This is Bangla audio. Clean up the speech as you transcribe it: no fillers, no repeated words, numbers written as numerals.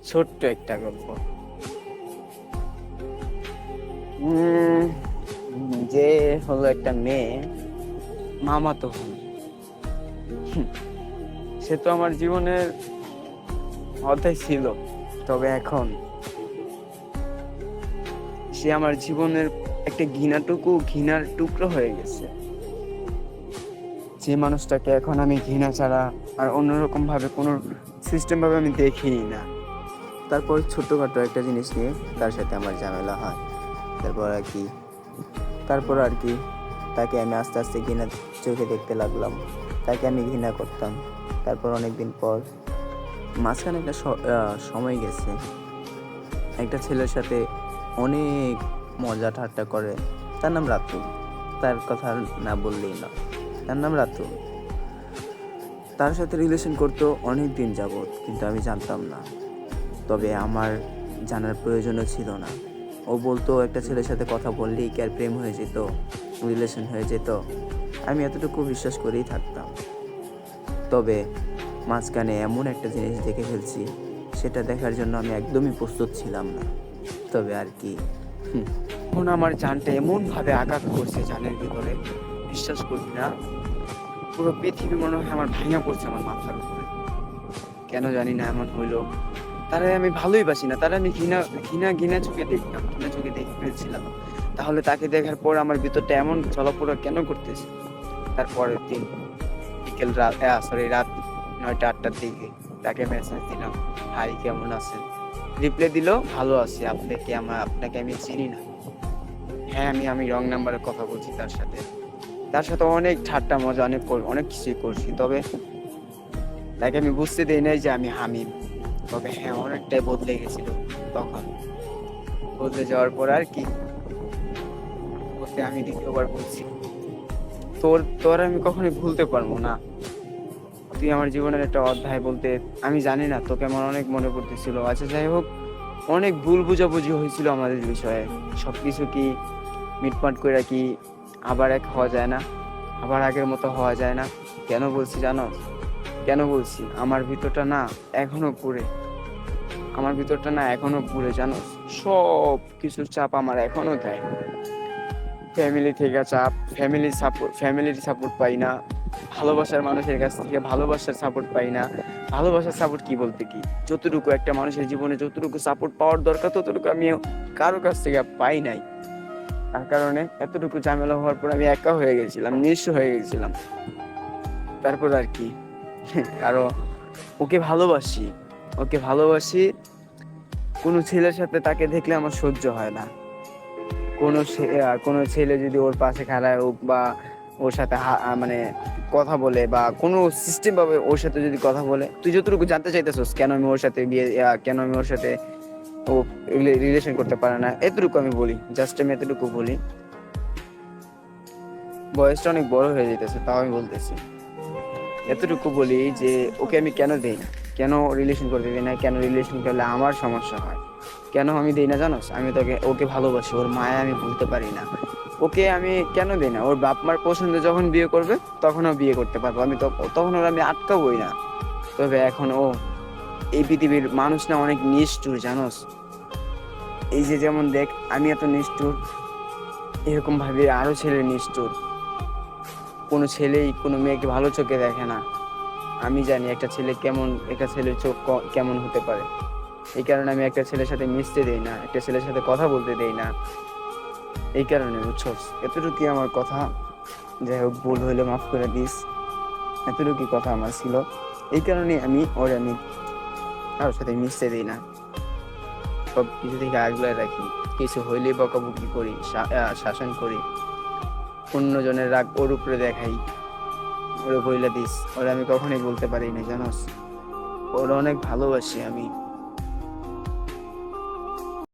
ছোট্ট একটা গল্প। উম, যে হলো একটা মেয়ে, মামাতো বোন। হুম, সে তো আমার জীবনের অধ্যায় ছিল, তবে এখন সে আমার জীবনের একটা ঘৃণার টুকরো হয়ে গেছে। যে মানুষটাকে এখন আমি ঘৃণা ছাড়া আর অন্যরকম ভাবে কোনো সিস্টেম ভাবে আমি দেখিনি না। তারপর ছোটখাটো একটা জিনিস নিয়ে তার সাথে আমার ঝামেলা হয়। তারপর আর কি তারপর আর কি তাকে আমি আস্তে আস্তে ঘৃণা চোখে দেখতে লাগলাম। তাকে আমি ঘৃণা করতাম। তারপর অনেকদিন পর মাঝখানে একটা সময় গেছে, একটা ছেলের সাথে অনেক মজা ঠাট্টা করে। তার নাম রাতুল। তার কথা না বললেই না, তার নাম রাতুল। তার সাথে রিলেশন করতো অনেক দিন যাবৎ, কিন্তু আমি জানতাম না। তবে আমার জানার প্রয়োজনও ছিল না। ও বলতো একটা ছেলের সাথে কথা বললেই কি আর প্রেম হয়ে যেত, রিলেশন হয়ে যেত। আমি এতটুকু বিশ্বাস করেই থাকতাম। তবে মাঝখানে এমন একটা জিনিস দেখে ফেলছি, সেটা দেখার জন্য আমি একদমই প্রস্তুত ছিলাম না। তবে আর কি, এখন আমার জানটা এমন ভাবে আঘাত করছে জানের ভিতরে, বিশ্বাস করবি না, পুরো পৃথিবী মনে হয় আমার ভেঙে পড়ছে আমার মাথার উপরে। কেন জানি না এমন হইলো। তারা আমি ভালোই বাসি না, তারা আমি ঘৃণা ঘৃণা ঘৃণা চোখে দেখতাম, ঘৃণা চোখে দেখে ফেলছিলাম। তাহলে তাকে দেখার পর আমার ভিতরটা এমন জ্বালাপোড়া কেন করতেছে? তারপরের দিন রাত 9টা-8টার দিকে তাকে মেসেজ দিলাম, হাই কেমন আছেন? রিপ্লাই দিল, ভালো আছি, আপনাকে আমি চিনি না। হ্যাঁ, আমি রং নাম্বারে কথা বলছি তার সাথে অনেক ঠাট্টা মজা অনেক কিছুই করছি। তবে তাকে আমি বুঝতে দেই নাই যে আমি হামিম। তবে হ্যাঁ, অনেকটাই বদলে গেছিল তখন। বদলে যাওয়ার পর আর কি, ওকে আমি দ্বিতীয়বার বলছি, তোর আমি কখনোই ভুলতে পারবো না। তুই আমার জীবনের একটা অধ্যায় বলতে, আমি জানি না তোকে আমার অনেক মনে পড়তেছিল। আচ্ছা যাই হোক, অনেক ভুল বুঝাবুঝি হয়েছিল আমাদের বিষয়ে। সবকিছু কি মিটমাট করে কি আবার এক হওয়া যায় না? আবার আগের মতো হওয়া যায় না? কেন বলছি জানো? কেন বলছি? আমার ভিতরটা না এখনো পুড়ে, জানো? সব কিছুর চাপ আমার এখনো দেয়। ফ্যামিলি থেকে চাপ, ফ্যামিলির সাপোর্ট পাই না। ভালোবাসার মানুষের কাছ থেকে ভালোবাসার সাপোর্ট পাই না। ভালোবাসার সাপোর্ট কি বলতে কি, যতটুকু একটা মানুষের জীবনে যতটুকু সাপোর্ট পাওয়ার দরকার ততটুকু আমি কারো কাছ থেকে পাই নাই। তার কারণে এতটুকু ঝামেলা হওয়ার পর আমি একা হয়ে গেছিলাম, নিঃস্ব হয়ে গেছিলাম। তারপর আর কি, আরো ওকে ভালোবাসি, ওকে ভালোবাসি। কোনো ছেলের সাথে তাকে দেখলে আমার সহ্য হয় না। কোনো ছেলে যদি ওর পাশে খাড়ায় হোক বা ওর সাথে মানে কথা বলে বা কোনো সিস্টেম ভাবে ওর সাথে যদি কথা বলে, তুই যতটুকু জানতে চাইতেছস কেন আমি ওর সাথে ও রিলেশন করতে পারে না, এতটুকু আমি বলি, জাস্ট আমি এতটুকু বলি। বয়সটা অনেক বড় হয়ে যেতেছে, তাও আমি বলতেছি, এতটুকু বলি যে ওকে আমি কেন দেই না, কেন রিলেশন করতে দিই না, কেন রিলেশন করলে আমার সমস্যা হয়, কেন আমি দেই না জানোস? ওকে ভালোবাসি, ওর মায়া আমি ভুলতে পারি না। ওকে আমি কেন দেই না? ওর বাপ মার পছন্দে যখন বিয়ে করবে তখনও বিয়ে করতে পারবো আমি, তখন ওর আমি আটকাবোই না। তবে এখন এই পৃথিবীর মানুষ না অনেক নিষ্ঠুর, জানোস? এই যে যেমন দেখ, আমি এত নিষ্ঠুর, এরকম ভাবে আরো ছেলে নিষ্ঠুর। কোনো ছেলেই কোনো মেয়েকে ভালো চোখে দেখে না। আমি জানি একটা ছেলের চোখ কেমন হতে পারে। এই কারণে আমি একটা ছেলের সাথে মিশতে দেই না, একটা ছেলের সাথে কথা বলতে দেই না। এই কারণে বুঝছস, এতটুকুই আমার কথা। যাই হোক, ভুল হইলে মাফ করে দিস। এতটুকুই কথা আমার ছিল। এই কারণে আমি কারোর সাথে মিশতে দিই না, সব কিছু থেকে আগলে রাখি। কিছু হইলেই বকাবকি করি, শাসন করি, অন্যজনের রাগ ওর উপরে দেখাই। ওরে বইলা দিস, ওরা আমি কখনোই বলতে পারি না, জানোস? ওরা অনেক ভালোবাসি আমি।